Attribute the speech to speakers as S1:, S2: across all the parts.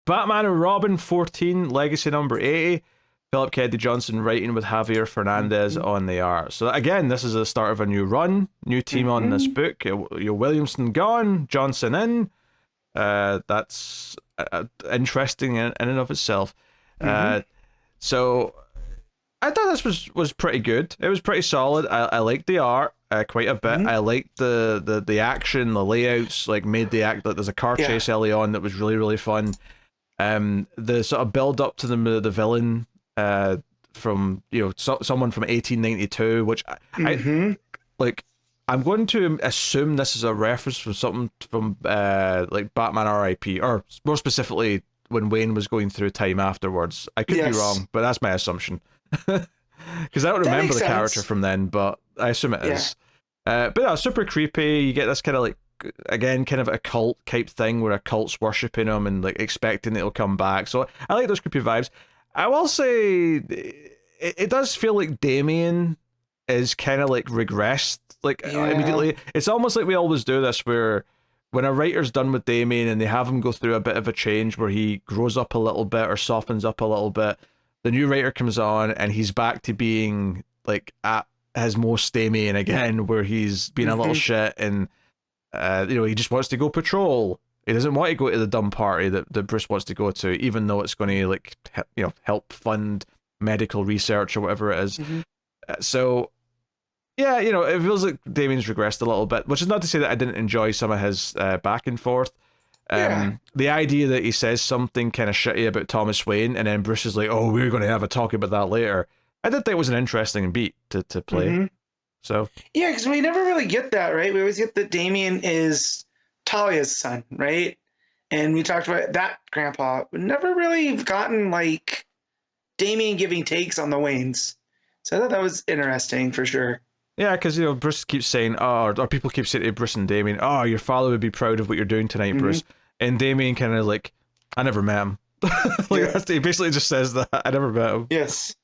S1: Batman and Robin 14, Legacy number 80. Philip Kennedy Johnson writing with Javier Fernandez on the art. So again, this is the start of a new run, new team on this book. Your Williamson gone, Johnson in. That's interesting in and of itself. So I thought this was pretty good. It was pretty solid. I liked the art quite a bit. I liked the action, the layouts, like made the act like there's a car chase early on that was really, really fun. The sort of build up to the villain from someone from 1892, which I like. I'm going to assume this is a reference from something from like Batman R.I.P. or more specifically when Wayne was going through time afterwards. I could be wrong, but that's my assumption. Because I don't remember the character from then, but I assume it is. But yeah, super creepy. You get this kind of like, again, kind of a cult type thing where a cult's worshipping him and like expecting that he'll come back. So I like those creepy vibes. I will say it does feel like Damian is kind of like regressed like immediately. It's almost like we always do this where when a writer's done with Damian and they have him go through a bit of a change where he grows up a little bit or softens up a little bit, the new writer comes on and he's back to being like at his most Damian again, where he's being a little shit and he just wants to go patrol. He doesn't want to go to the dumb party that Bruce wants to go to, even though it's going to like help fund medical research or whatever it is. So yeah, it feels like Damian's regressed a little bit, which is not to say that I didn't enjoy some of his back and forth. The idea that he says something kind of shitty about Thomas Wayne and then Bruce is like, oh, we're going to have a talk about that later. I did think it was an interesting beat to play. So
S2: yeah, because we never really get that, right? We always get that Damian is Talia's son, right? And we talked about that grandpa. We never really gotten like Damian giving takes on the Waynes. So I thought that was interesting for sure.
S1: Yeah, because Bruce keeps saying, or people keep saying to Bruce and Damian, oh, your father would be proud of what you're doing tonight, Bruce. And Damian kind of like, I never met him. He basically just says that. I never met him.
S2: Yes.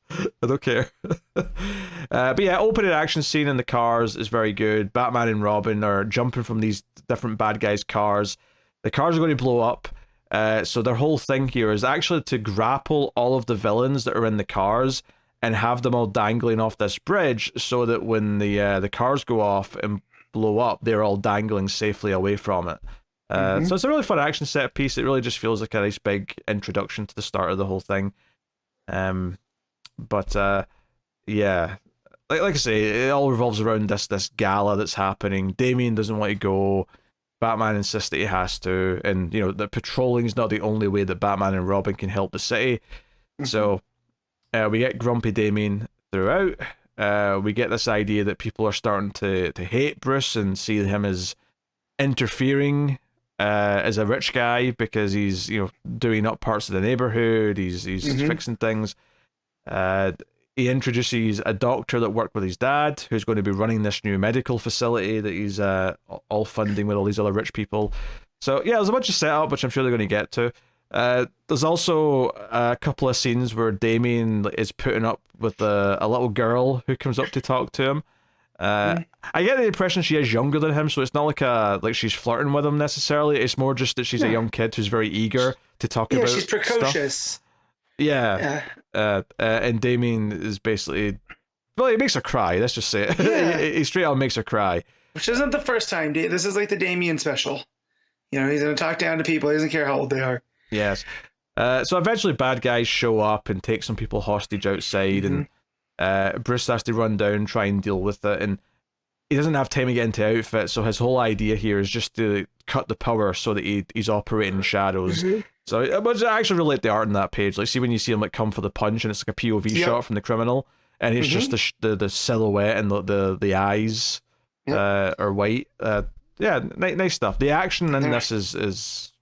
S1: I don't care. But yeah, opening action scene in the cars is very good. Batman and Robin are jumping from these different bad guys' cars. The cars are going to blow up. So their whole thing here is actually to grapple all of the villains that are in the cars and have them all dangling off this bridge so that when the cars go off and blow up, they're all dangling safely away from it. So it's a really fun action set piece. It really just feels like a nice big introduction to the start of the whole thing. But yeah, like I say, it all revolves around this gala that's happening. Damian doesn't want to go. Batman insists that he has to, and the patrolling is not the only way that Batman and Robin can help the city. So we get grumpy Damian throughout. We get this idea that people are starting to hate Bruce and see him as interfering as a rich guy because he's doing up parts of the neighborhood. He's fixing things. He introduces a doctor that worked with his dad, who's going to be running this new medical facility that he's all funding with all these other rich people. So yeah, there's a bunch of setup, which I'm sure they're going to get to. There's also a couple of scenes where Damian is putting up with a little girl who comes up to talk to him. I get the impression she is younger than him, so it's not like she's flirting with him necessarily. It's more just that she's a young kid who's very eager to talk about
S2: she's precocious
S1: stuff. And Damian is basically, well, he makes her cry. Let's just say it. He straight up makes her cry.
S2: Which isn't the first time. This is like the Damian special. He's going to talk down to people. He doesn't care how old they are.
S1: Yes. So eventually bad guys show up and take some people hostage outside, and Bruce has to run down and try and deal with it, and he doesn't have time to get into outfit, so his whole idea here is just to cut the power so that he's operating in shadows. So but I actually relate the art in that page. Like, see when you see him like come for the punch and it's like a POV shot from the criminal, and it's just the silhouette and the eyes are white. Nice stuff. The action in this is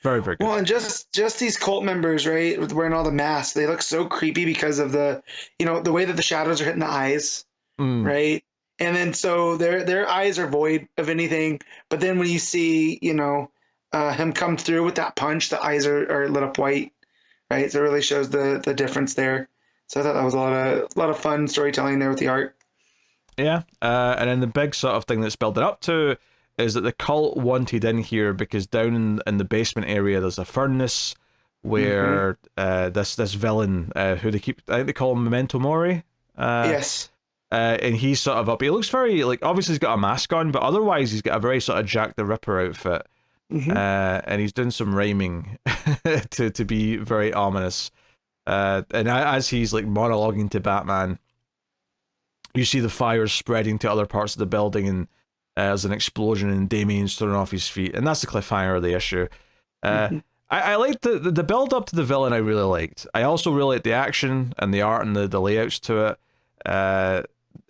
S1: very, very good.
S2: Well, and just these cult members, right, with wearing all the masks, they look so creepy because of the the way that the shadows are hitting the eyes, right? And then so their eyes are void of anything, but then when you see him come through with that punch, the eyes are lit up white, right? So it really shows the difference there. So I thought that was a lot of fun storytelling there with the art.
S1: Yeah, and then the big sort of thing that's building up to is that the cult wanted in here because down in the basement area there's a furnace where this villain who I think they call him Memento Mori.
S2: Yes.
S1: And he's sort of up. He looks very like, obviously he's got a mask on, but otherwise he's got a very sort of Jack the Ripper outfit. And he's doing some rhyming to be very ominous. And as he's like monologuing to Batman, you see the fires spreading to other parts of the building, and there's an explosion, and Damien's thrown off his feet, and that's the cliffhanger of the issue. I liked the build up to the villain. I really liked. I also really liked the action and the art and the layouts to it.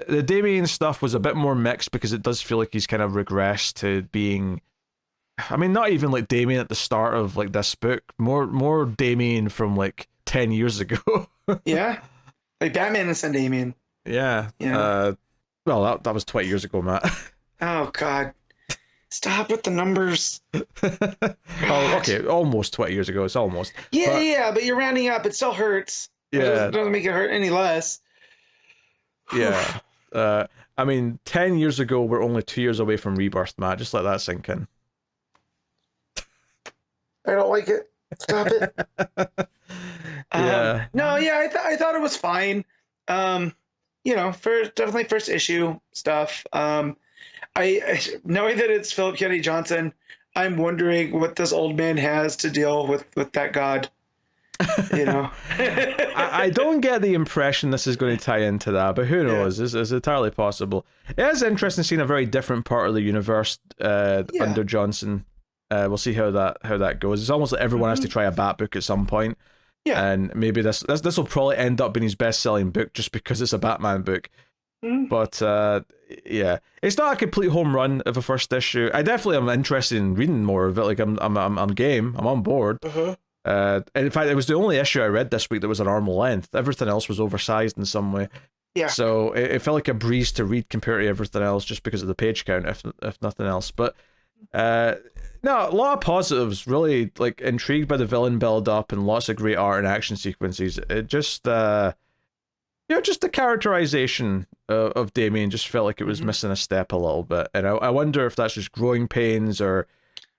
S1: The Damien stuff was a bit more mixed because it does feel like he's kind of regressed to being, I mean, not even like Damien at the start of like this book, more Damien from like 10 years ago.
S2: Yeah, like Batman and Son Damien.
S1: Yeah. Well, that was 20 years ago, Matt.
S2: Oh God, stop with the numbers.
S1: Oh, okay, almost 20 years ago. It's almost.
S2: Yeah, but you're rounding up. It still hurts.
S1: Yeah,
S2: it doesn't make it hurt any less.
S1: Yeah. I mean, 10 years ago, we're only 2 years away from Rebirth, Matt. Just let that sink in.
S2: I don't like it. Stop it.
S1: Yeah.
S2: I thought it was fine. Definitely first issue stuff. I knowing that it's Philip Kennedy Johnson, I'm wondering what this old man has to deal with that god.
S1: I don't get the impression this is going to tie into that, but who knows? It's entirely possible. It is interesting seeing a very different part of the universe under Johnson. We'll see how that goes. It's almost like everyone has to try a Bat book at some point. Yeah, and maybe this will probably end up being his best-selling book just because it's a Batman book. But yeah, it's not a complete home run of a first issue. I definitely am interested in reading more of it. Like I'm game. I'm on board. And in fact, it was the only issue I read this week that was a normal length. Everything else was oversized in some way. Yeah. So it felt like a breeze to read compared to everything else, just because of the page count, if nothing else. But no, a lot of positives. Really, like, intrigued by the villain build up and lots of great art and action sequences. It just just the characterization of Damien just felt like it was missing a step a little bit. And I wonder if that's just growing pains, or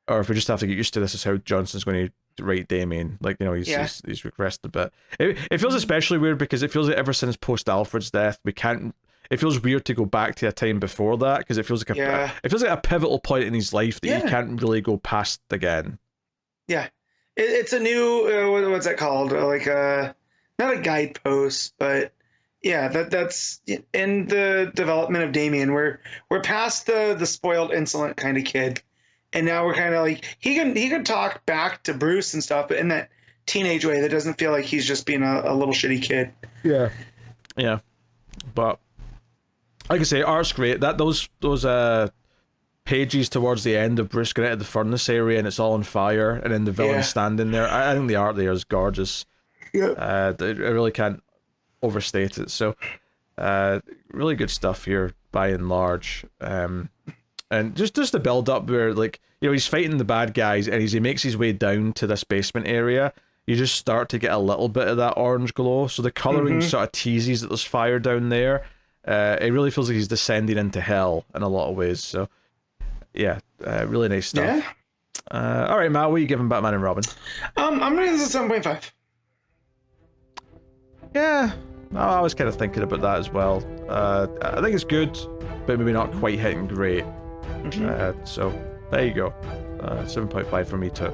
S1: if we just have to get used to this is how Johnson's going to write Damien. Like, he's regressed a bit. It feels especially weird because it feels like ever since post Alfred's death, it feels weird to go back to a time before that, because it feels like a pivotal point in his life that you can't really go past again. Yeah,
S2: it's a new what's that called? Like not a guidepost, but yeah, that's in the development of Damien. We're past the spoiled, insolent kind of kid, and now we're kind of like he can talk back to Bruce and stuff, but in that teenage way that doesn't feel like he's just being a little shitty kid.
S1: Yeah, but. Like I say, art's great. Those pages towards the end of Bruce going into the furnace area and it's all on fire, and then the villain standing there. I think the art there is gorgeous. Yeah. I really can't overstate it. So, really good stuff here by and large. And just the build up where, like, he's fighting the bad guys, and as he makes his way down to this basement area, you just start to get a little bit of that orange glow. So the coloring sort of teases that there's fire down there. It really feels like he's descending into hell in a lot of ways. So, yeah, really nice stuff. Yeah. All right, Matt, what are you giving Batman and Robin?
S2: I'm rating this at 7.5.
S1: Yeah, I was kind of thinking about that as well. I think it's good, but maybe not quite hitting great. So, there you go. 7.5 for me too.